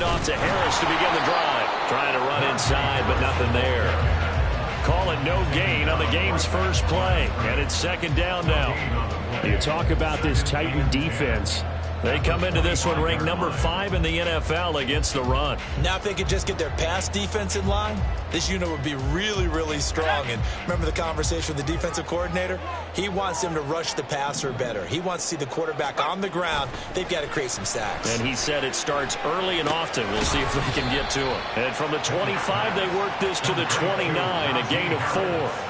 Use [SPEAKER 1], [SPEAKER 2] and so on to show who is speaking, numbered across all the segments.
[SPEAKER 1] handoff to Harris to begin the drive. Trying to run inside, but nothing there. Call it no gain on the game's first play, and it's second down now. You talk about this Titan defense. They come into this one ranked number 5 in the NFL against the run.
[SPEAKER 2] Now if they could just get their pass defense in line, this unit would be really, really strong. And remember the conversation with the defensive coordinator? He wants them to rush the passer better. He wants to see the quarterback on the ground. They've got to create some sacks.
[SPEAKER 1] And he said it starts early and often. We'll see if they can get to him. And from the 25, they work this to the 29, a gain of 4.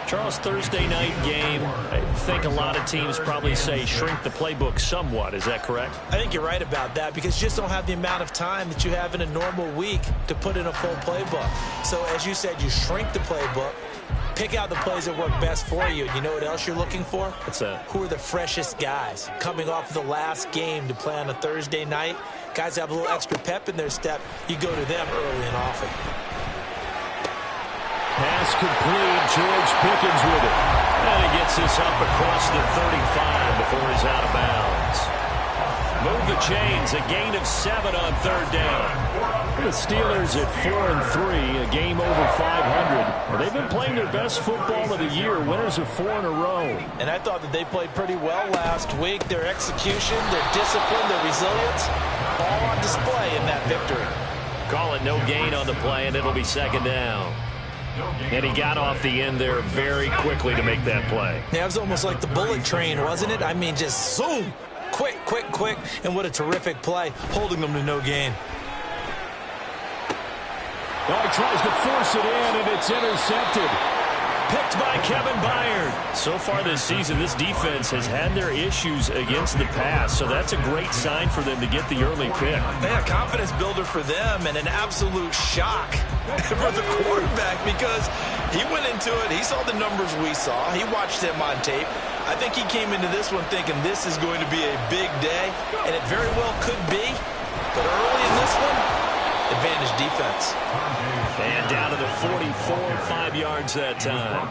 [SPEAKER 1] Charles, Thursday night game, I think a lot of teams probably say shrink the playbook somewhat. Is that correct?
[SPEAKER 2] I think you're right about that because you just don't have the amount of time that you have in a normal week to put in a full playbook. So as you said, you shrink the playbook, pick out the plays that work best for you. You know what else you're looking for?
[SPEAKER 1] What's that?
[SPEAKER 2] Who are the freshest guys coming off the last game to play on a Thursday night? Guys have a little extra pep in their step. You go to them early and often.
[SPEAKER 1] Pass complete. George Pickens with it. And he gets this up across the 35 before he's out of bounds. Move the chains. A gain of 7 on third down. The Steelers at 4-3, a game over 500. They've been playing their best football of the year, winners of 4 in a row.
[SPEAKER 2] And I thought that they played pretty well last week. Their execution, their discipline, their resilience, all on display in that victory.
[SPEAKER 1] Call it no gain on the play, and it'll be second down. And he got off the end there very quickly to make that play.
[SPEAKER 2] Yeah, it was almost like the bullet train, wasn't it? I mean, just zoom. Quick, quick, quick. And what a terrific play, holding them to no gain.
[SPEAKER 1] Oh, he tries to force it in, and it's intercepted. Picked by Kevin Byard. So far this season, this defense has had their issues against the pass, so that's a great sign for them to get the early pick.
[SPEAKER 2] Yeah, confidence builder for them and an absolute shock for the quarterback because he went into it. He saw the numbers we saw. He watched them on tape. I think he came into this one thinking this is going to be a big day, and it very well could be. But early in this one, advantage defense.
[SPEAKER 1] And down to the 44, 5 yards that time.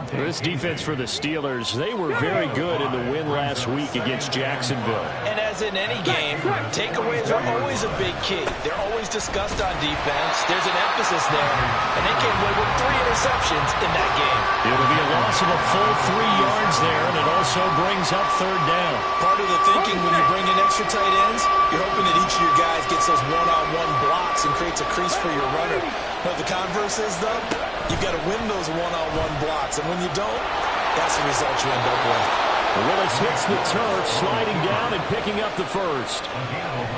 [SPEAKER 1] This defense for the Steelers, they were very good in the win last week against Jacksonville.
[SPEAKER 2] And as in any game, takeaways are always a big key. They're always discussed on defense. There's an emphasis there. And they came away with 3 interceptions in that game.
[SPEAKER 1] It'll be a loss of a full 3 yards there, and it also brings up third down.
[SPEAKER 2] Part of the thinking when you bring in extra tight ends, you're hoping that each of your guys gets those one-on-one blocks and creates a crease for your runner. But the converse is, though, you've got to win those one-on-one blocks. And when you don't, that's the result you end up with.
[SPEAKER 1] Willis hits the turf, sliding down and picking up the first.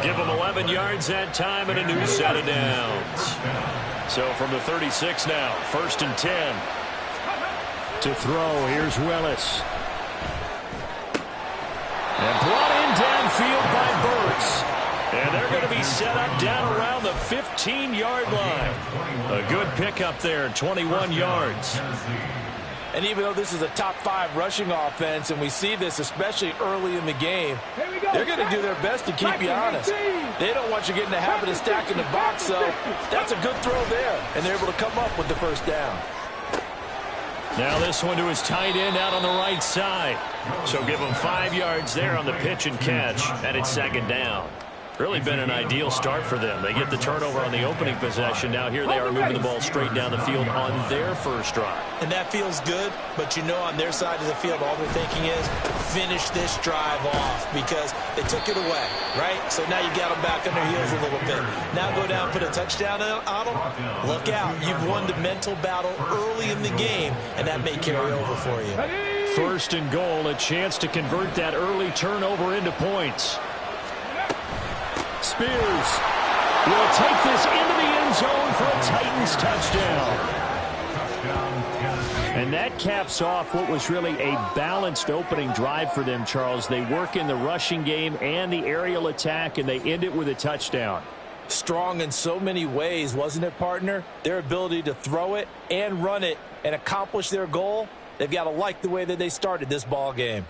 [SPEAKER 1] Give him 11 yards that time and a new set of downs. So from the 36 now, 1st and 10. To throw, here's Willis. And brought in downfield by Burks. And they're going to be set up down around the 15-yard line. A good pickup there, 21 yards.
[SPEAKER 2] And even though this is a top 5 rushing offense, and we see this especially early in the game, they're going to do their best to keep you honest. They don't want you getting the habit of stacking the box, so that's a good throw there. And they're able to come up with the first down.
[SPEAKER 1] Now this one to his tight end out on the right side. So give him 5 yards there on the pitch and catch, and it's second down. Really been an ideal start for them. They get the turnover on the opening possession. Now here they are moving the ball straight down the field on their first drive.
[SPEAKER 2] And that feels good, but you know on their side of the field all they're thinking is finish this drive off because they took it away, right? So now you got them back on their heels a little bit. Now go down, put a touchdown on them. Look out. You've won the mental battle early in the game, and that may carry over for you.
[SPEAKER 1] 1st and goal, a chance to convert that early turnover into points. Spears will take this into the end zone for a Titans touchdown. And that caps off what was really a balanced opening drive for them, Charles. They work in the rushing game and the aerial attack, and they end it with a touchdown.
[SPEAKER 2] Strong in so many ways, wasn't it, partner? Their ability to throw it and run it and accomplish their goal, they've got to like the way that they started this ball game.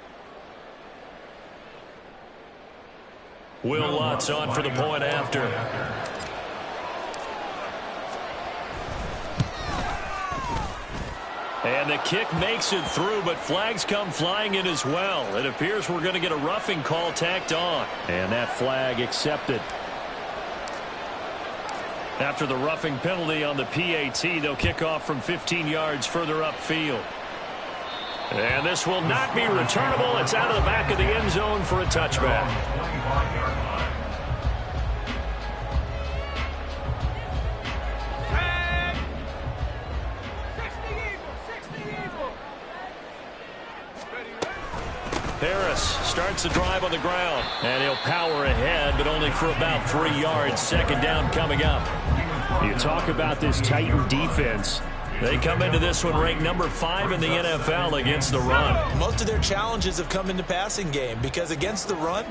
[SPEAKER 1] Will Lutz on for the point after. And the kick makes it through, but flags come flying in as well. It appears we're going to get a roughing call tacked on. And that flag accepted. After the roughing penalty on the PAT, they'll kick off from 15 yards further upfield. And this will not be returnable. It's out of the back of the end zone for a touchback. Harris starts the drive on the ground, and he'll power ahead, but only for about 3 yards. Second down coming up. You talk about this Titan defense. They come into this one ranked number 5 in the NFL against the run.
[SPEAKER 2] Most of their challenges have come in the passing game because against the run,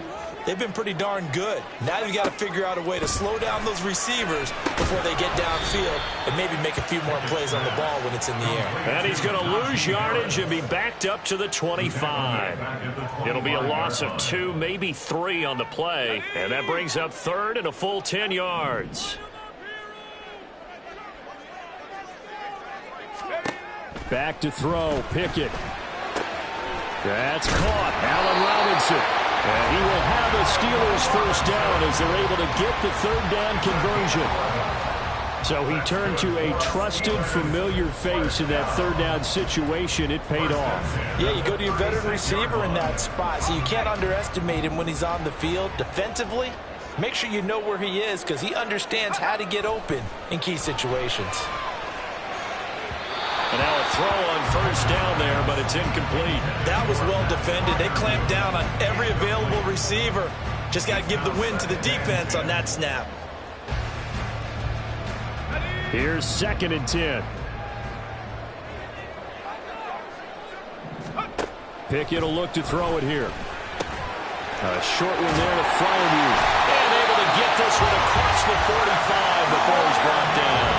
[SPEAKER 2] they've been pretty darn good. Now you've got to figure out a way to slow down those receivers before they get downfield and maybe make a few more plays on the ball when it's in the air.
[SPEAKER 1] And he's going to lose yardage and be backed up to the 25. It'll be a loss of 2, maybe 3 on the play, and that brings up third and a full 10 yards. Back to throw, Pickett. That's caught, Allen Robinson. And he will have a Steelers first down as they're able to get the third down conversion. So he turned to a trusted, familiar face in that third down situation. It paid off.
[SPEAKER 2] Yeah, you go to your veteran receiver in that spot, so you can't underestimate him when he's on the field. Defensively, make sure you know where he is because he understands how to get open in key situations.
[SPEAKER 1] And now a throw on first down there, but it's incomplete.
[SPEAKER 2] That was well defended. They clamped down on every available receiver. Just got to give the win to the defense on that snap.
[SPEAKER 1] Here's 2nd and 10. Pickett will look to throw it here. A short one there to Freiermuth. And able to get this one across the 45 before he's brought down.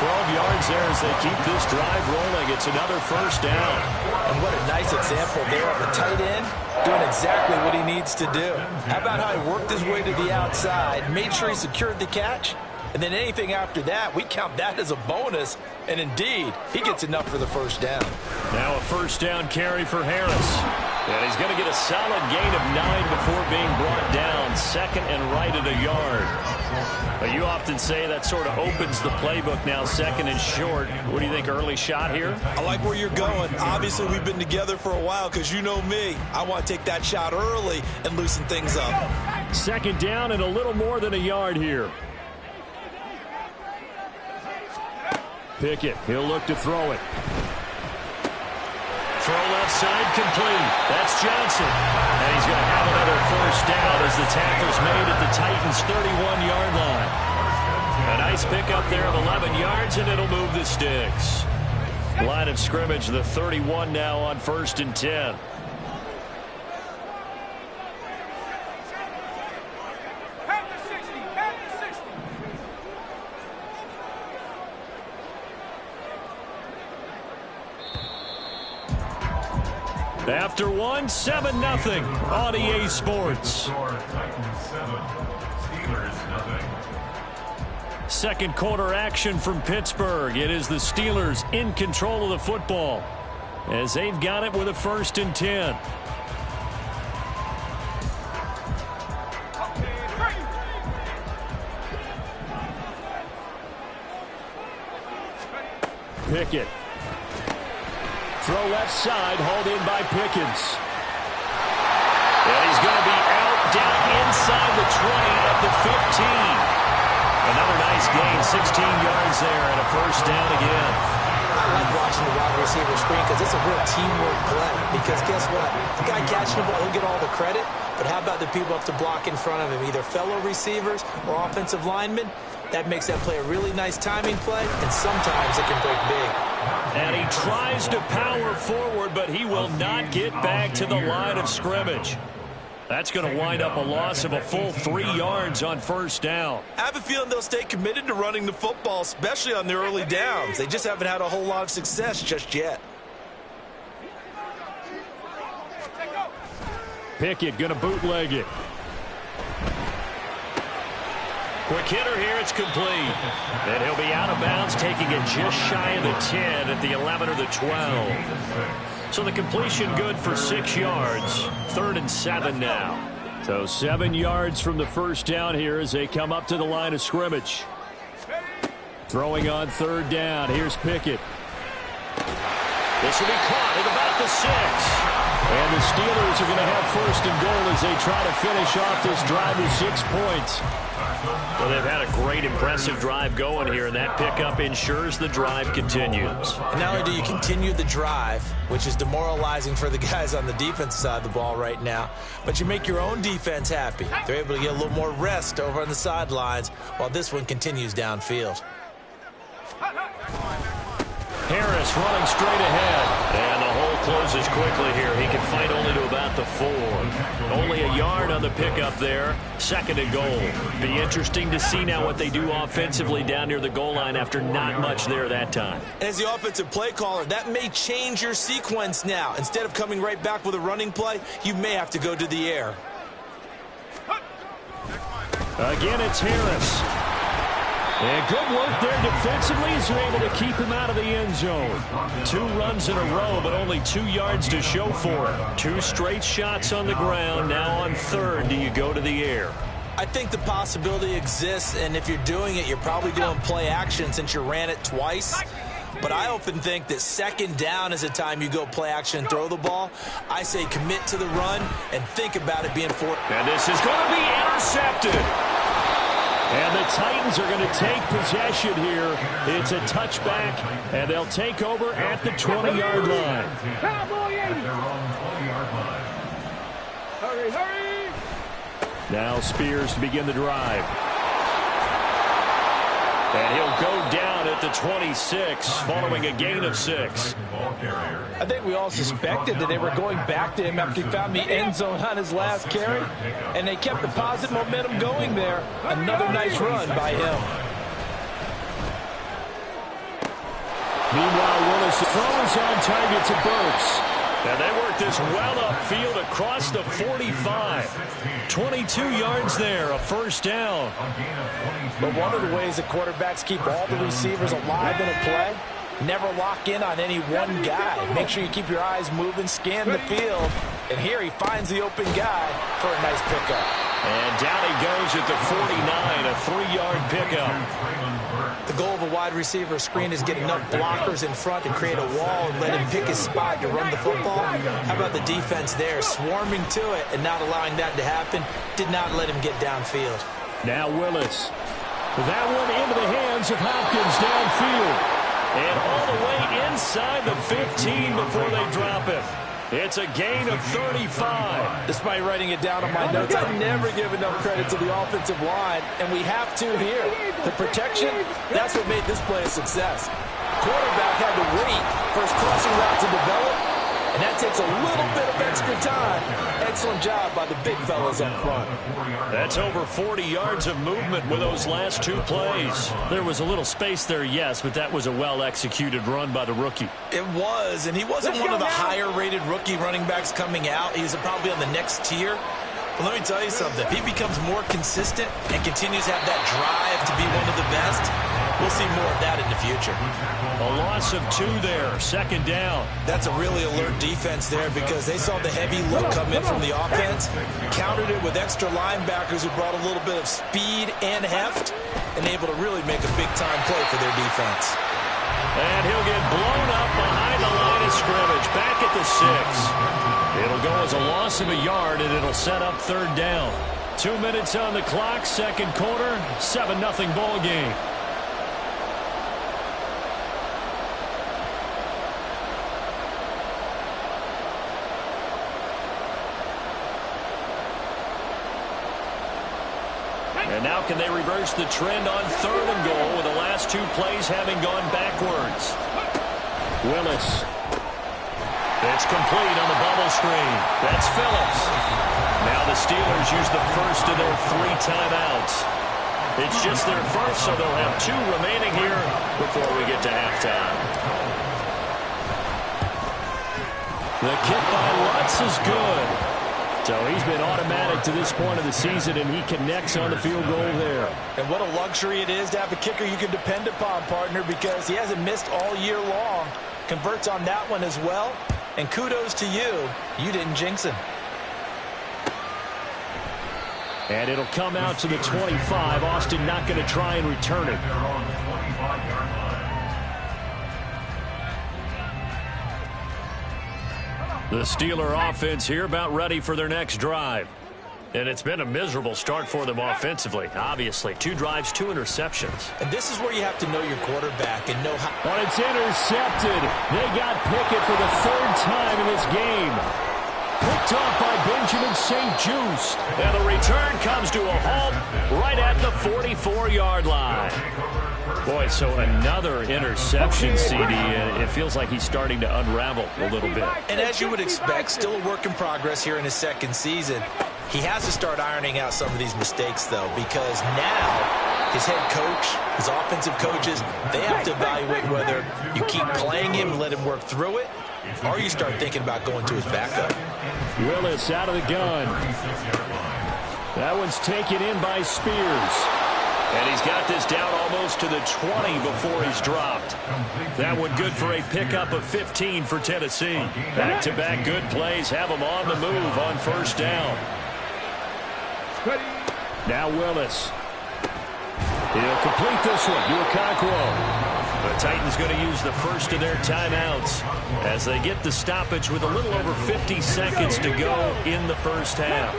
[SPEAKER 1] 12 yards there as they keep this drive rolling. It's another first down.
[SPEAKER 2] And what a nice example there of a tight end doing exactly what he needs to do. How about how he worked his way to the outside, made sure he secured the catch, and then anything after that, we count that as a bonus. And indeed, he gets enough for the first down.
[SPEAKER 1] Now a first down carry for Harris. And he's going to get a solid gain of 9 before being brought down. Second and right at a yard. But you often say that sort of opens the playbook now, 2nd and short. What do you think, early shot here?
[SPEAKER 2] I like where you're going. Obviously, we've been together for a while because you know me. I want to take that shot early and loosen things up.
[SPEAKER 1] 2nd down and a little more than a yard here. Pickett, he'll look to throw it. Throw left side complete. That's Johnson. And he's going to have another first down as the tackle's made at the Titans' 31-yard line. A nice pickup there of 11 yards, and it'll move the sticks. Line of scrimmage, the 31 now on 1st and 10. After one, 7-0 on EA Sports. Second quarter action from Pittsburgh. It is the Steelers in control of the football as they've got it with a 1st and 10. Pickett. Throw left side, hauled in by Pickens. And he's going to be out down inside the 20 at the 15. Another nice gain, 16 yards there, and a first down again.
[SPEAKER 2] I like watching the wide receiver screen because it's a real teamwork play. Because guess what? The guy catching the ball, he'll get all the credit. But how about the people up to block in front of him, either fellow receivers or offensive linemen? That makes that play a really nice timing play, and sometimes it can break big.
[SPEAKER 1] And he tries to power forward, but he will not get back to the line of scrimmage. That's going to wind up a loss of a full 3 yards on first down.
[SPEAKER 2] I have a feeling they'll stay committed to running the football, especially on the early downs. They just haven't had a whole lot of success just yet.
[SPEAKER 1] Pickett going to bootleg it. Quick hitter here, it's complete. And he'll be out of bounds, taking it just shy of the 10 at the 11 or the 12. So the completion good for 6 yards. 3rd and 7 now. So 7 yards from the first down here as they come up to the line of scrimmage. Throwing on third down. Here's Pickett. This will be caught at about the 6. And the Steelers are going to have first and goal as they try to finish off this drive with 6 points. Well, they've had a great, impressive drive going here, and that pickup ensures the drive continues.
[SPEAKER 2] And not only do you continue the drive, which is demoralizing for the guys on the defense side of the ball right now, but you make your own defense happy. They're able to get a little more rest over on the sidelines while this one continues downfield.
[SPEAKER 1] Harris running straight ahead. And the hole closes quickly here. He can fight only to about the 4. Only a yard on the pickup there. Second and goal. Be interesting to see now what they do offensively down near the goal line after not much there that time.
[SPEAKER 2] As the offensive play caller, that may change your sequence now. Instead of coming right back with a running play, you may have to go to the air.
[SPEAKER 1] Again, it's Harris. And good work there defensively as they're able to keep him out of the end zone. 2 runs in a row, but only 2 yards to show for it. 2 straight shots on the ground. Now on third, do you go to the air?
[SPEAKER 2] I think the possibility exists, and if you're doing it, you're probably doing play action since you ran it twice. But I often think that second down is the time you go play action and throw the ball. I say commit to the run and think about it being fourth.
[SPEAKER 1] And this is going to be intercepted. And the Titans are going to take possession here. It's a touchback, and they'll take over at the 20-yard line.
[SPEAKER 3] Hurry, hurry!
[SPEAKER 1] Now Spears to begin the drive. And he'll go down at the 26 following a gain of 6.
[SPEAKER 3] I think we all suspected that they were going back to him after he found the end zone on his last carry, and they kept the positive momentum going there. Another nice run by him.
[SPEAKER 1] Meanwhile, Willis throws on target to Burks. And they work this well upfield across the 45. 22 yards there, a first down.
[SPEAKER 3] But one of the ways the quarterbacks keep all the receivers alive in a play, never lock in on any one guy. Make sure you keep your eyes moving, scan the field. And here he finds the open guy for a nice pickup.
[SPEAKER 1] And down he goes at the 49, a 3-yard pickup.
[SPEAKER 2] The goal of a wide receiver screen is get enough blockers in front to create a wall and let him pick his spot to run the football. How about the defense there, swarming to it and not allowing that to happen? Did not let him get downfield.
[SPEAKER 1] Now Willis. That one into the hands of Hopkins downfield. And all the way inside the 15 before they drop him. It's a gain of 35.
[SPEAKER 3] Despite writing it down on my notes, I never give enough credit to the offensive line, and we have to here. The protection, that's what made this play a success. Quarterback had to wait for his crossing route to develop, and that takes a little bit of extra time. Excellent job by the big fellas up front.
[SPEAKER 1] That's over 40 yards of movement with those last 2 plays. There was a little space there, yes, but that was a well-executed run by the rookie.
[SPEAKER 2] It was, and he wasn't one of the higher-rated rookie running backs coming out. He's probably on the next tier. But let me tell you something. If he becomes more consistent and continues to have that drive to be one of the best, we'll see more of that in the future.
[SPEAKER 1] A loss of 2 there, second down.
[SPEAKER 2] That's a really alert defense there because they saw the heavy look come in from the offense, countered it with extra linebackers who brought a little bit of speed and heft, and able to really make a big-time play for their defense.
[SPEAKER 1] And he'll get blown up behind the line of scrimmage, back at the 6. It'll go as a loss of a yard, and it'll set up third down. 2 minutes on the clock, second quarter, 7-0 ball game. And now can they reverse the trend on third and goal with the last 2 plays having gone backwards? Willis. It's complete on the bubble screen. That's Phillips. Now the Steelers use the first of their 3 timeouts. It's just their first, so they'll have 2 remaining here before we get to halftime. The kick by Lutz is good. So he's been automatic to this point of the season, and he connects on the field goal there.
[SPEAKER 3] And what a luxury it is to have a kicker you can depend upon, partner, because he hasn't missed all year long. Converts on that one as well. And kudos to you. You didn't jinx him.
[SPEAKER 1] And it'll come out to the 25. Austin not going to try and return it. The Steeler offense here about ready for their next drive. And it's been a miserable start for them offensively, obviously. 2 drives, 2 interceptions.
[SPEAKER 3] And this is where you have to know your quarterback and know how.
[SPEAKER 1] But it's intercepted. They got Pickett for the 3rd time in this game. Picked off by Benjamin St. Just. And the return comes to a halt right at the 44-yard line. Boy, so another interception, CD, and it feels like he's starting to unravel a little bit.
[SPEAKER 3] And as you would expect, still a work in progress here in his 2nd season. He has to start ironing out some of these mistakes, though, because now his head coach, his offensive coaches, they have to evaluate whether you keep playing him and let him work through it, or you start thinking about going to his backup.
[SPEAKER 1] Willis out of the gun. That one's taken in by Spears. And he's got this down almost to the 20 before he's dropped. That one good for a pickup of 15 for Tennessee. Back-to-back good plays have them on the move on 1st down. Now Willis. He'll complete this one to Okonkwo. The Titans going to use the first of their timeouts as they get the stoppage with a little over 50 seconds to go in the 1st half.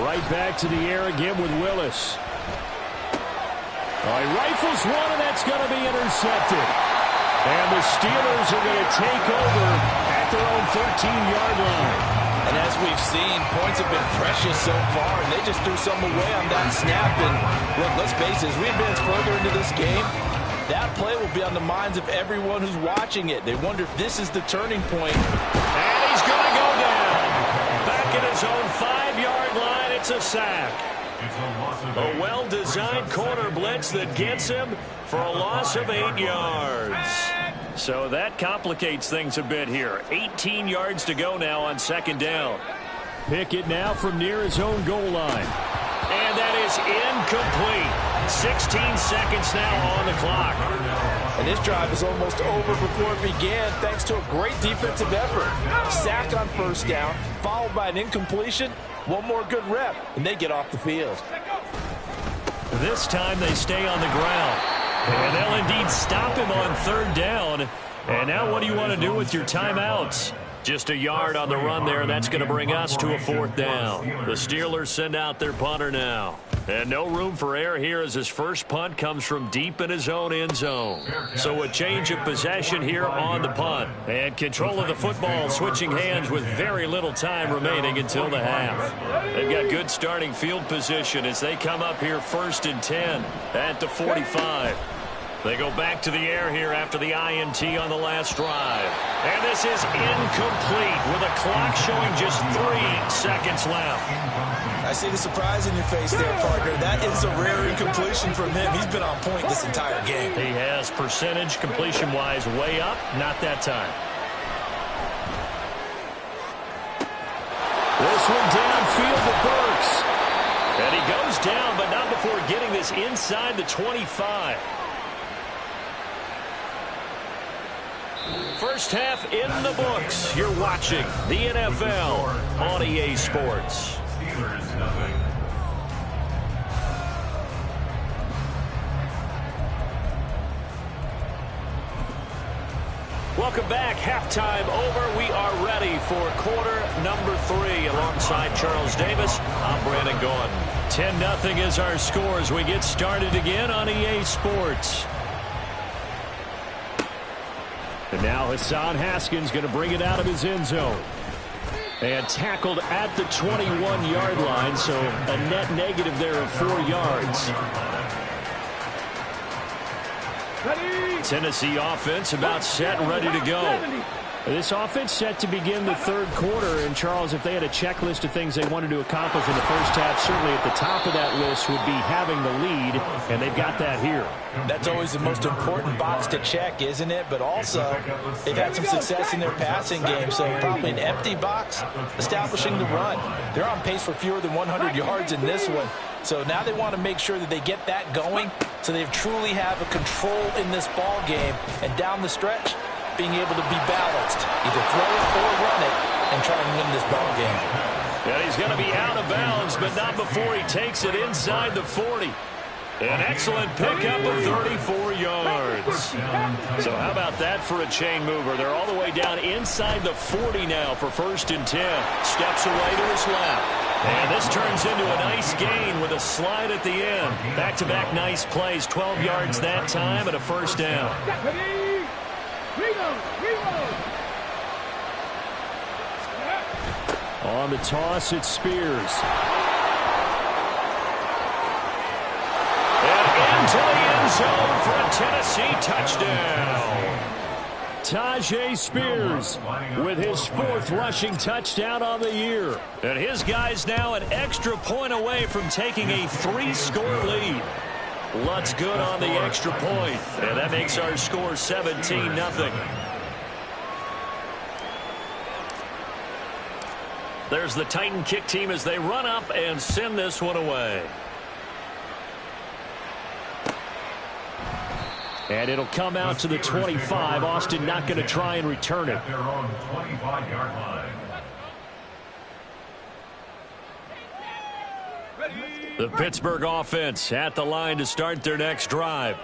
[SPEAKER 1] Right back to the air again with Willis. He rifles one, and that's going to be intercepted. And the Steelers are going to take over at their own 13-yard line.
[SPEAKER 3] And as we've seen, points have been precious so far, and they just threw some away on that snap. And look, let's face it, as we advance further into this game, that play will be on the minds of everyone who's watching it. They wonder if this is the turning point.
[SPEAKER 1] And he's going to go down. Back at his own 5-yard line, it's a sack. A well-designed corner blitz that gets him for a loss of 8 yards. So that complicates things a bit here. 18 yards to go now on 2nd down. Pickett now from near his own goal line. And that is incomplete. 16 seconds now on the clock.
[SPEAKER 3] And this drive is almost over before it began thanks to a great defensive effort. Sack on 1st down, followed by an incompletion. One more good rep, and they get off the field.
[SPEAKER 1] This time they stay on the ground. And they'll indeed stop him on 3rd down. And now what do you want to do with your timeouts? Just a yard on the run there. That's going to bring us to a 4th down. The Steelers send out their punter now. And no room for error here as his first punt comes from deep in his own end zone. So a change of possession here on the punt. And control of the football switching hands with very little time remaining until the half. They've got good starting field position as they come up here 1st and 10 at the 45. They go back to the air here after the INT on the last drive. And this is incomplete with a clock showing just 3 seconds left.
[SPEAKER 3] I see the surprise in your face there, partner. That is a rare incompletion from him. He's been on point this entire game.
[SPEAKER 1] He has percentage completion-wise way up. Not that time. This one downfield to Burks. And he goes down, but not before getting this inside the 25. First half in the books. You're watching the NFL on EA Sports. Welcome back. Halftime over. We are ready for quarter number 3. Alongside Charles Davis, I'm Brandon Gordon. 10-0 is our score as we get started again on EA Sports. And now Hassan Haskins going to bring it out of his end zone. And tackled at the 21-yard line, so a net negative there of 4 yards. Tennessee offense about set and ready to go. This offense set to begin the 3rd quarter. And, Charles, if they had a checklist of things they wanted to accomplish in the first half, certainly at the top of that list would be having the lead, and they've got that here.
[SPEAKER 3] That's always the most important box to check, isn't it? But also, they've had some success in their passing game, so probably an empty box establishing the run. They're on pace for fewer than 100 yards in this one. So now they want to make sure that they get that going so they truly have a control in this ball game. And down the stretch, being able to be balanced, either throw it or run it, and try and win this ball game.
[SPEAKER 1] And he's going to be out of bounds, but not before he takes it inside the 40. An excellent pickup of 34 yards. So how about that for a chain mover? They're all the way down inside the 40 now for 1st and 10. Steps away to his left. And this turns into a nice gain with a slide at the end. Back-to-back nice plays, 12 yards that time and a 1st down. On the toss, it's Spears. And into the end zone for a Tennessee touchdown. Tajay Spears with his 4th rushing touchdown on the year. And his guy's now an extra point away from taking a 3-score lead. Lutt's good on the extra point. And that makes our score 17-0. There's the Titan kick team as they run up and send this one away. And it'll come out to the 25. Austin not going to try and return it.
[SPEAKER 4] Their own 25-yard line.
[SPEAKER 1] The Pittsburgh offense at the line to start their next drive.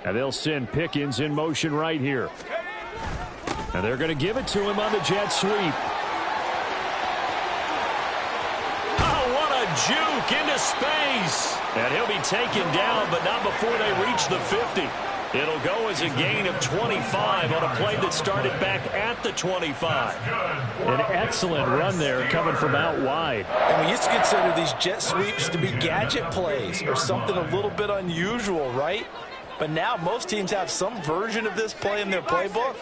[SPEAKER 1] And they'll send Pickens in motion right here. And they're going to give it to him on the jet sweep. Oh, what a juke into space. And he'll be taken down, but not before they reach the 50. It'll go as a gain of 25 on a play that started back at the 25. An excellent run there coming from out wide.
[SPEAKER 3] And we used to consider these jet sweeps to be gadget plays or something a little bit unusual, right? But now most teams have some version of this play in their playbook.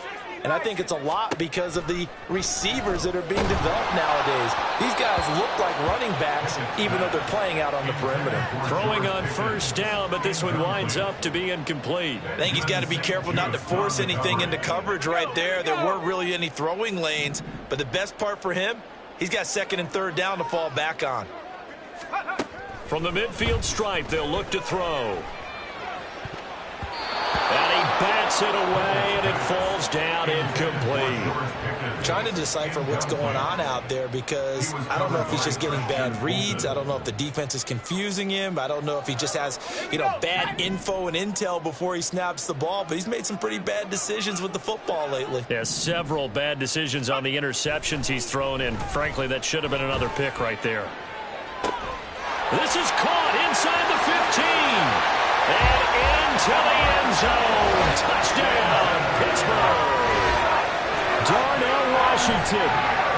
[SPEAKER 3] And I think it's a lot because of the receivers that are being developed nowadays. These guys look like running backs, even though they're playing out on the perimeter.
[SPEAKER 1] Throwing on 1st down, but this one winds up to be incomplete.
[SPEAKER 2] I think he's got to be careful not to force anything into coverage right there. There weren't really any throwing lanes. But the best part for him, he's got 2nd and 3rd down to fall back on.
[SPEAKER 1] From the midfield stripe, they'll look to throw. And he bats it away, and it falls down incomplete.
[SPEAKER 3] Trying to decipher what's going on out there because I don't know if he's just getting bad reads. I don't know if the defense is confusing him. I don't know if he just has, bad info and intel before he snaps the ball. But he's made some pretty bad decisions with the football lately.
[SPEAKER 1] Yeah, several bad decisions on the interceptions he's thrown in. Frankly, that should have been another pick right there. This is caught inside the 15. And into the end zone. Touchdown, Pittsburgh. Darnell Washington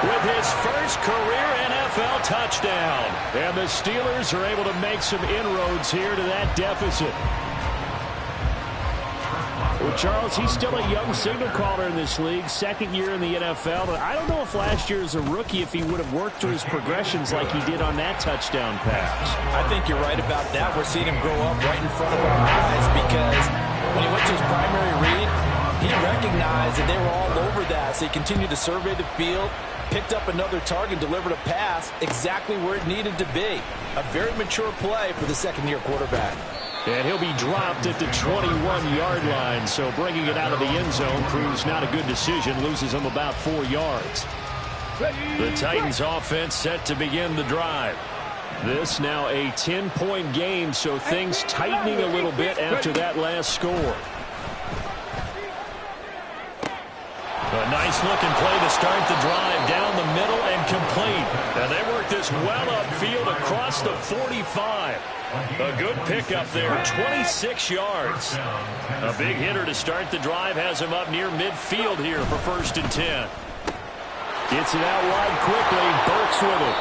[SPEAKER 1] with his first career NFL touchdown. And the Steelers are able to make some inroads here to that deficit. Well, Charles, he's still a young signal caller in this league, 2nd year in the NFL. But I don't know if last year as a rookie, if he would have worked through his progressions like he did on that touchdown pass.
[SPEAKER 3] I think you're right about that. We're seeing him grow up right in front of our eyes because when he went to his primary read, he recognized that they were all over that. So he continued to survey the field, picked up another target, delivered a pass exactly where it needed to be. A very mature play for the 2nd-year quarterback.
[SPEAKER 1] And he'll be dropped at the 21-yard line, so bringing it out of the end zone proves not a good decision, loses him about 4 yards. The Titans offense set to begin the drive. This now a 10-point game, so things tightening a little bit after that last score. A nice-looking play to start the drive down the middle and complete. And they work this well upfield across the 45. A good pickup there, 26 yards. A big hitter to start the drive has him up near midfield here for 1st and 10. Gets it out wide quickly. Burks with it.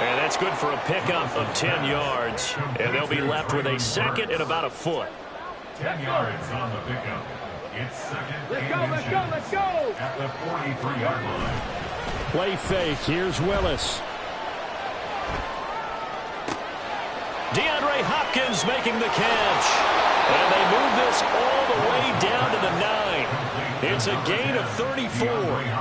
[SPEAKER 1] And that's good for a pickup of 10 yards. And they'll be left with a 2nd and about a foot.
[SPEAKER 4] 10 yards on the pickup. It's 2nd and
[SPEAKER 5] Let's go!
[SPEAKER 4] at the 43-yard line.
[SPEAKER 1] Play fake. Here's Willis. DeAndre Hopkins making the catch. And they move this all the way down to the 9. It's a gain of 34.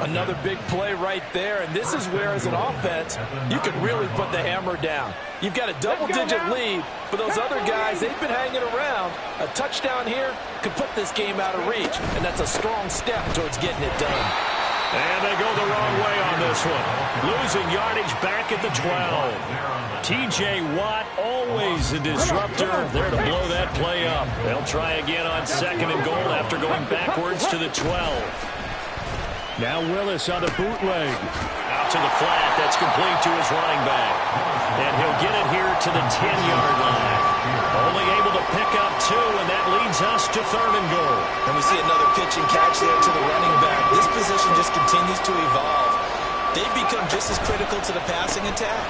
[SPEAKER 3] Another big play right there, and this is where, as an offense, you can really put the hammer down. You've got a double-digit lead, but those other guys, they've been hanging around. A touchdown here could put this game out of reach, and that's a strong step towards getting it done.
[SPEAKER 1] And they go the wrong way on this one. Losing yardage back at the 12. T.J. Watt Always a disruptor. There to blow that play up. They'll try again on 2nd and goal after going backwards to the 12.
[SPEAKER 5] Now Willis on the bootleg.
[SPEAKER 1] Out to the flat. That's complete to his running back. And he'll get it here to the 10-yard line. Only able to pick up 2, and that leads us to 3rd and goal.
[SPEAKER 2] And we see another pitch and catch there to the running back. This position just continues to evolve. They become just as critical to the passing attack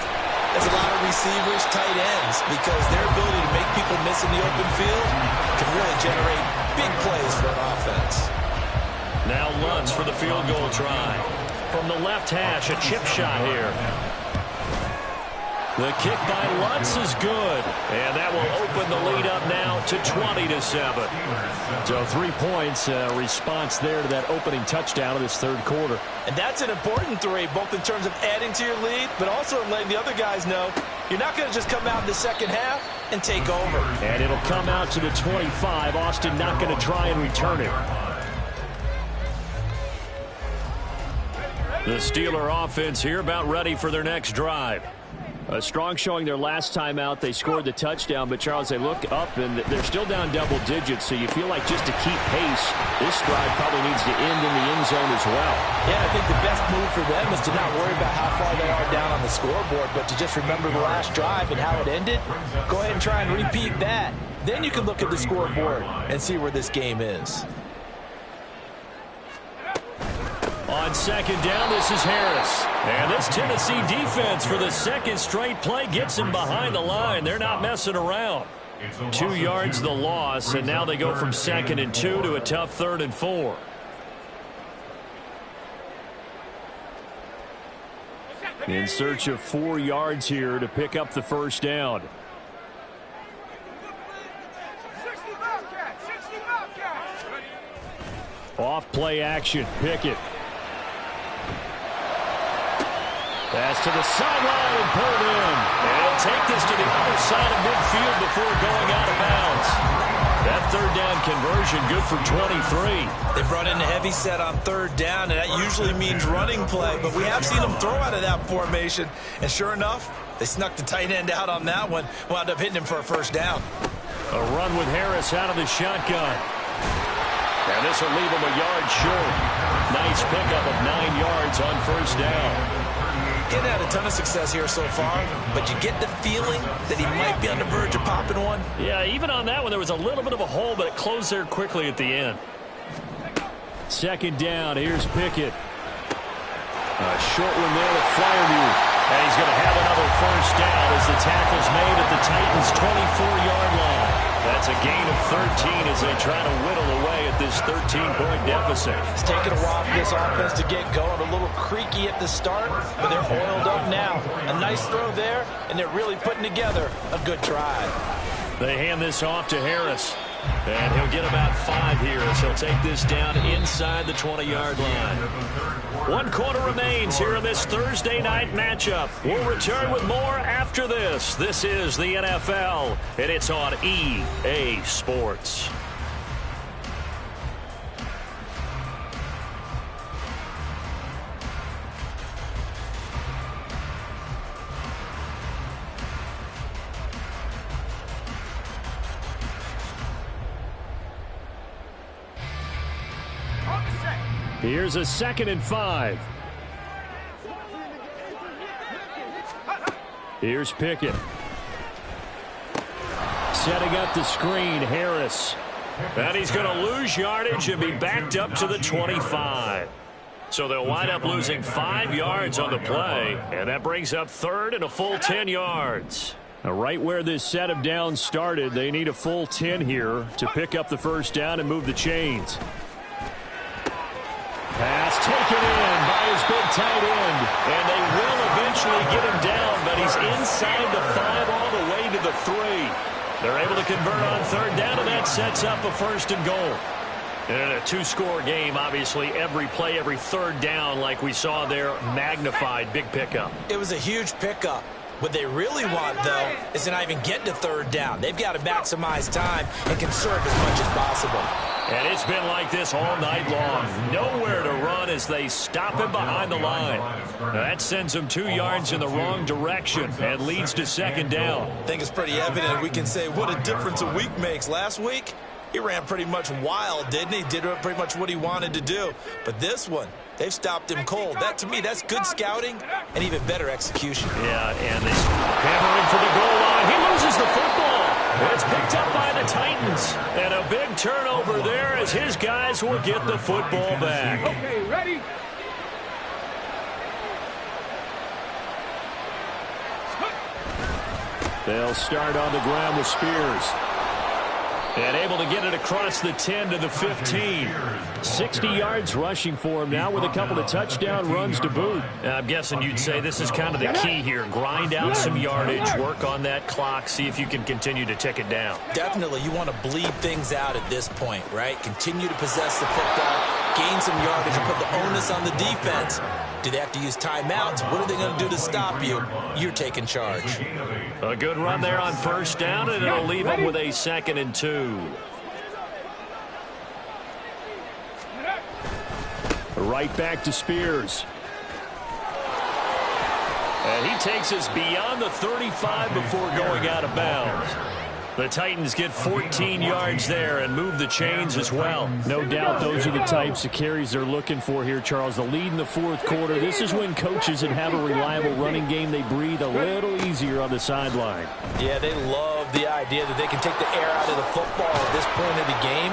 [SPEAKER 2] as a lot of receivers, tight ends, because their ability to make people miss in the open field can really generate big plays for an offense.
[SPEAKER 1] Now Lutz for the field goal try. From the left hash, a chip shot here. The kick by Lutz is good. And that will open the lead up now to 20-7.
[SPEAKER 5] So 3 points, response there to that opening touchdown of this 3rd quarter.
[SPEAKER 3] And that's an important 3, both in terms of adding to your lead, but also in letting the other guys know you're not going to just come out in the second half and take over.
[SPEAKER 5] And it'll come out to the 25. Austin not going to try and return it.
[SPEAKER 1] The Steeler offense here about ready for their next drive.
[SPEAKER 5] A strong showing their last time out. They scored the touchdown, but, Charles, they look up, and they're still down double digits, so you feel like just to keep pace, this drive probably needs to end in the end zone as well.
[SPEAKER 3] Yeah, I think the best move for them is to not worry about how far they are down on the scoreboard, but to just remember the last drive and how it ended. Go ahead and try and repeat that. Then you can look at the scoreboard and see where this game is.
[SPEAKER 1] On 2nd down, this is Harris. And this Tennessee defense for the 2nd straight play gets him behind the line. They're not messing around. 2 yards the loss, and now they go from 2nd and 2 to a tough 3rd and 4.
[SPEAKER 5] In search of 4 yards here to pick up the first down. Off play action. Pickett.
[SPEAKER 1] Pass to the sideline and pulled in. And he'll take this to the other side of midfield before going out of bounds. That 3rd down conversion good for 23.
[SPEAKER 2] They brought in a heavy set on 3rd down, and that usually means running play. But we have seen them throw out of that formation. And sure enough, they snuck the tight end out on that one. Wound up hitting him for a first down.
[SPEAKER 1] A run with Harris out of the shotgun. And this will leave him a yard short. Nice pickup of 9 yards on first down.
[SPEAKER 2] He's had a ton of success here so far, but you get the feeling that he might be on the verge of popping one.
[SPEAKER 1] Yeah, even on that one, there was a little bit of a hole, but it closed there quickly at the end.
[SPEAKER 5] 2nd down, here's Pickett. A short one there to Fryermuth.
[SPEAKER 1] And he's going to have another first down as the tackle's made at the Titans' 24-yard line. That's a gain of 13 as they try to whittle away at this 13-point deficit.
[SPEAKER 3] It's taken a while for this offense to get going. A little creaky at the start, but they're oiled up now. A nice throw there, and they're really putting together a good drive.
[SPEAKER 1] They hand this off to Harris. And he'll get about 5 here as he'll take this down inside the 20-yard line. 1 quarter remains here in this Thursday night matchup. We'll return with more after this. This is the NFL, and it's on EA Sports.
[SPEAKER 5] Here's a 2nd and 5. Here's Pickett. Setting up the screen, Harris.
[SPEAKER 1] And he's going to lose yardage and be backed up to the 25. So they'll wind up losing 5 yards on the play, and that brings up 3rd and a full 10 yards.
[SPEAKER 5] Now, right where this set of downs started, they need a full 10 here to pick up the first down and move the chains.
[SPEAKER 1] Pass taken in by his big tight end. And they will eventually get him down, but he's inside the 5 all the way to the 3. They're able to convert on 3rd down, and that sets up a 1st and goal. And in a 2-score game, obviously, every play, every 3rd down, like we saw there, magnified, big pickup.
[SPEAKER 2] It was a huge pickup. What they really want, though, is to not even get to 3rd down. They've got to maximize time and conserve as much as possible.
[SPEAKER 1] And it's been like this all night long. Nowhere to run as they stop him behind the line. Now that sends him 2 yards in the wrong direction and leads to second down.
[SPEAKER 2] I think it's pretty evident. We can say what a difference a week makes. Last week, he ran pretty much wild, didn't he? Did pretty much what he wanted to do. But this one, they've stopped him cold. That, to me, that's good scouting and even better execution.
[SPEAKER 1] Yeah, and they hammering for the goal line. He loses the football. It's picked up by the Titans. And a big turnover there as his guys will get the football back.
[SPEAKER 6] Okay, ready?
[SPEAKER 5] They'll start on the ground with Spears.
[SPEAKER 1] And able to get it across the 10 to the 15.
[SPEAKER 5] 60 yards rushing for him now with a couple of touchdown runs to boot.
[SPEAKER 1] I'm guessing you'd say this is kind of the key here. Grind out some yardage, work on that clock, see if you can continue to tick it down.
[SPEAKER 2] Definitely, you want to bleed things out at this point, right? Continue to possess the football, gain some yardage, and put the onus on the defense. Do they have to use timeouts? What are they going to do to stop you? You're taking charge.
[SPEAKER 1] A good run there on first down, and it'll leave them with a 2nd and 2.
[SPEAKER 5] Right back to Spears.
[SPEAKER 1] And he takes us beyond the 35 before going out of bounds. The Titans get 14 yards there and move the chains as well.
[SPEAKER 5] No doubt those are the types of carries they're looking for here, Charles. The lead in the fourth quarter. This is when coaches that have a reliable running game, they breathe a little easier on the sideline.
[SPEAKER 3] Yeah, they love the idea that they can take the air out of the football at this point of the game.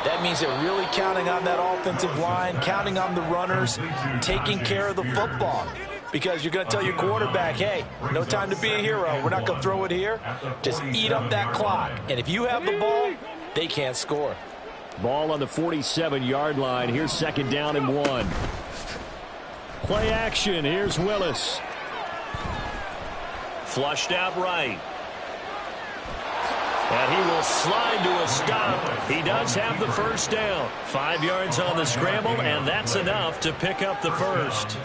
[SPEAKER 3] That means they're really counting on that offensive line, counting on the runners, taking care of the football. Because you're going to tell your quarterback, hey, no time to be a hero. We're not going to throw it here. Just eat up that clock. And if you have the ball, they can't score.
[SPEAKER 5] Ball on the 47-yard line. Here's 2nd down and 1. Play action. Here's Willis.
[SPEAKER 1] Flushed out right. And he will slide to a stop. He does have the first down. 5 yards on the scramble, and that's enough to pick up the first.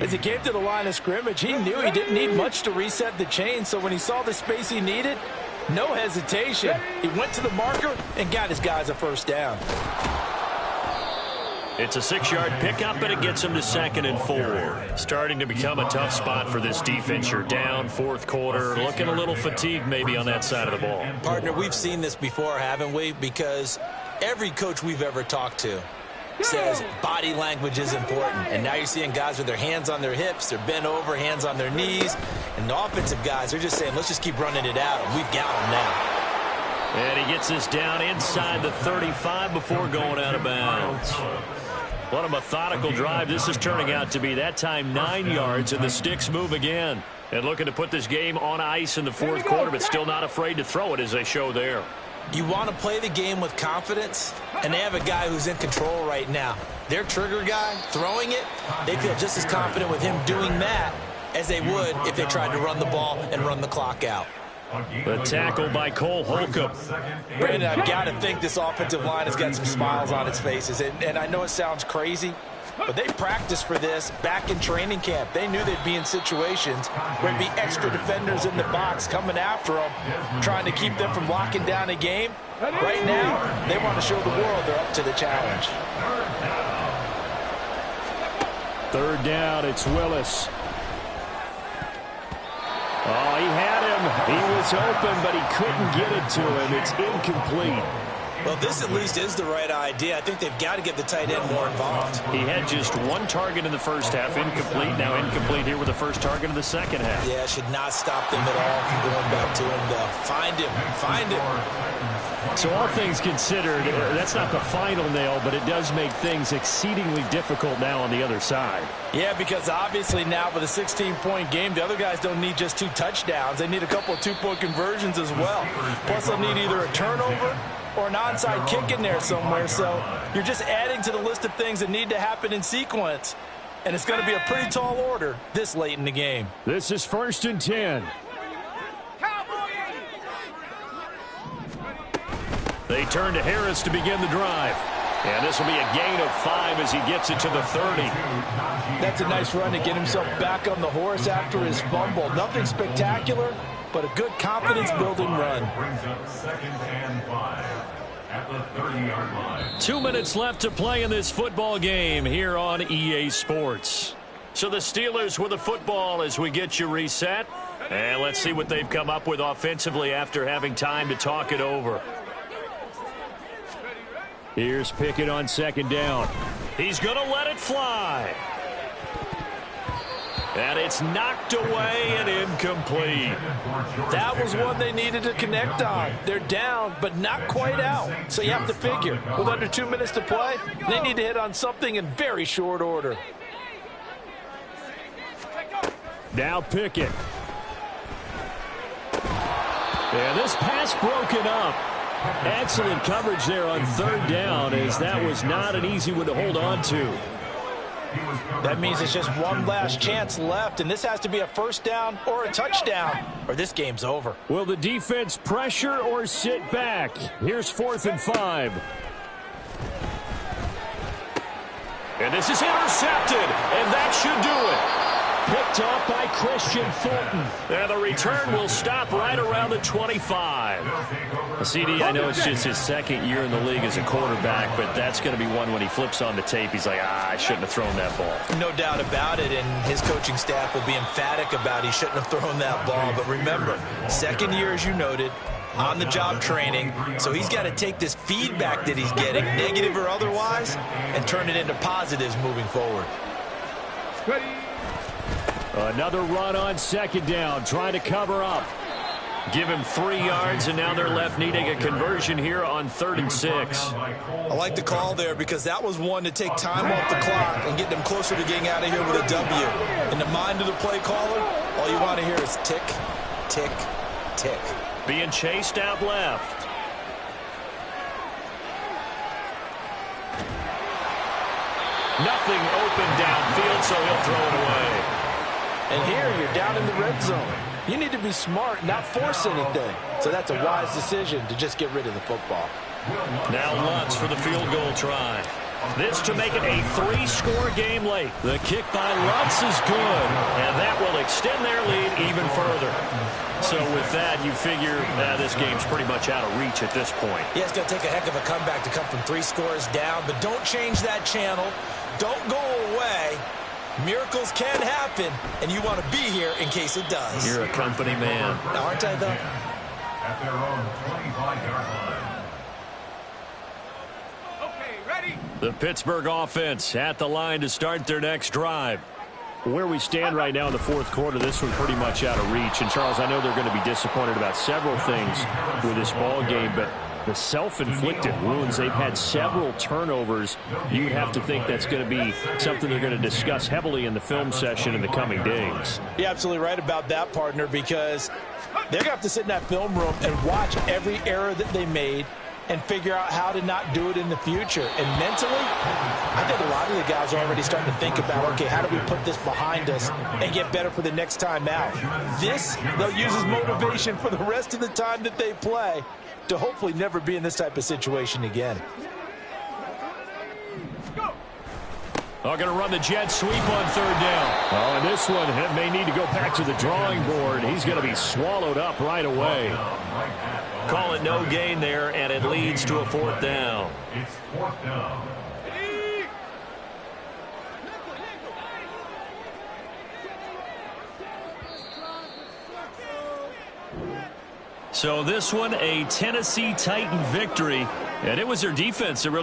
[SPEAKER 3] As he came to the line of scrimmage, he knew he didn't need much to reset the chain, so when he saw the space he needed, no hesitation. He went to the marker and got his guys a first down.
[SPEAKER 1] It's a 6-yard pickup, and it gets him to 2nd and 4. Starting to become a tough spot for this defense. You're down, fourth quarter, looking a little fatigued maybe on that side of the ball.
[SPEAKER 2] Partner, we've seen this before, haven't we? Because every coach we've ever talked to says body language is important. And now you're seeing guys with their hands on their hips, they're bent over, hands on their knees. And the offensive guys, they're just saying, let's just keep running it out. And we've got them now.
[SPEAKER 1] And he gets this down inside the 35 before going out of bounds. What a methodical drive this is turning out to be. That time 9 yards, and the sticks move again. And looking to put this game on ice in the fourth quarter, but still not afraid to throw it as they show there.
[SPEAKER 2] You want to play the game with confidence, and they have a guy who's in control right now. Their trigger guy, throwing it, they feel just as confident with him doing that as they would if they tried to run the ball and run the clock out.
[SPEAKER 1] The tackle by Cole Holcomb.
[SPEAKER 3] Brandon, I've got to think this offensive line has got some smiles on its faces. And I know it sounds crazy, but they practiced for this back in training camp. They knew they'd be in situations where there'd be extra defenders in the box coming after them, trying to keep them from locking down a game. Right now, they want to show the world they're up to the challenge.
[SPEAKER 5] 3rd down, it's Willis. Oh, he had him. He was open, but he couldn't get it to him. It's incomplete.
[SPEAKER 2] Well, this at least is the right idea. I think they've got to get the tight end more involved.
[SPEAKER 1] He had just 1 target in the first half, incomplete. Now incomplete here with the first target of the second half.
[SPEAKER 2] Yeah, should not stop them at all from going back to him, though. Find him.
[SPEAKER 5] So all things considered, that's not the final nail, but it does make things exceedingly difficult now on the other side.
[SPEAKER 3] Yeah, because obviously now with a 16-point game, the other guys don't need just 2 touchdowns. They need a couple of 2-point conversions as well. Plus, they'll need either a turnover or an onside kick in there somewhere. So you're just adding to the list of things that need to happen in sequence. And it's going to be a pretty tall order this late in the game.
[SPEAKER 5] This is 1st and 10.
[SPEAKER 1] They turn to Harris to begin the drive. And this will be a gain of 5 as he gets it to the 30.
[SPEAKER 3] That's a nice run to get himself back on the horse after his fumble. Nothing spectacular, but a good confidence-building run.
[SPEAKER 4] at the 30-yard line.
[SPEAKER 1] 2 minutes left to play in this football game here on EA Sports. So the Steelers with the football as we get you reset. And let's see what they've come up with offensively after having time to talk it over.
[SPEAKER 5] Here's Pickett on second down.
[SPEAKER 1] He's going to let it fly. And it's knocked away and incomplete.
[SPEAKER 3] That was one they needed to connect on. They're down, but not quite out. So you have to figure, with under 2 minutes to play, they need to hit on something in very short order.
[SPEAKER 5] Now Pickett. And this pass broken up. Excellent coverage there on third down, as that was not an easy one to hold on to.
[SPEAKER 3] That means it's just one last chance left, and this has to be a first down or a touchdown, or this game's over.
[SPEAKER 5] Will the defense pressure or sit back? Here's 4th and 5.
[SPEAKER 1] And this is intercepted, and that should do it.
[SPEAKER 5] Picked up by Christian Fulton.
[SPEAKER 1] And the return will stop right around the 25.
[SPEAKER 5] CD, I know it's just his second year in the league as a quarterback, but that's going to be one when he flips on the tape. He's like, I shouldn't have thrown that ball.
[SPEAKER 2] No doubt about it, and his coaching staff will be emphatic about he shouldn't have thrown that ball. But remember, second year, as you noted, on-the-job training, so he's got to take this feedback that he's getting, negative or otherwise, and turn it into positives moving forward.
[SPEAKER 5] Another run on second down, trying to cover up.
[SPEAKER 1] Give him 3 yards, and now they're left needing a conversion here on 3rd and 6.
[SPEAKER 2] I like the call there because that was one to take time off the clock and get them closer to getting out of here with a W. In the mind of the play caller, all you want to hear is tick, tick, tick.
[SPEAKER 1] Being chased out left. Nothing open downfield, so he'll throw it away.
[SPEAKER 3] And here you're down in the red zone. You need to be smart, not force anything. So that's a wise decision to just get rid of the football.
[SPEAKER 1] Now Lutz for the field goal try. This to make it a 3-score game late. The kick by Lutz is good, and that will extend their lead even further. So with that, you figure this game's pretty much out of reach at this point.
[SPEAKER 2] Yeah, it's going to take a heck of a comeback to come from 3 scores down, but don't change that channel. Don't go away. Miracles can happen, and you want to be here in case it does.
[SPEAKER 1] You're a company man.
[SPEAKER 2] Aren't I, though?
[SPEAKER 4] At their own 25-yard line.
[SPEAKER 1] Okay, ready? The Pittsburgh offense at the line to start their next drive.
[SPEAKER 5] Where we stand right now in the 4th quarter, this one pretty much out of reach. And, Charles, I know they're going to be disappointed about several things with this ball game, but the self-inflicted wounds, they've had several turnovers. You'd have to think that's going to be something they're going to discuss heavily in the film session in the coming days.
[SPEAKER 3] You're absolutely right about that, partner, because they're going to have to sit in that film room and watch every error that they made and figure out how to not do it in the future. And mentally, I think a lot of the guys are already starting to think about, okay, how do we put this behind us and get better for the next time out? This, they'll use as motivation for the rest of the time that they play to hopefully never be in this type of situation again.
[SPEAKER 1] Going to run the jet sweep on 3rd down.
[SPEAKER 5] Oh, and this one may need to go back to the drawing board. He's going to be swallowed up right away.
[SPEAKER 1] Call it no gain there, and it leads to a 4th down.
[SPEAKER 4] It's 4th down.
[SPEAKER 1] So this one, a Tennessee Titan victory, and it was their defense that really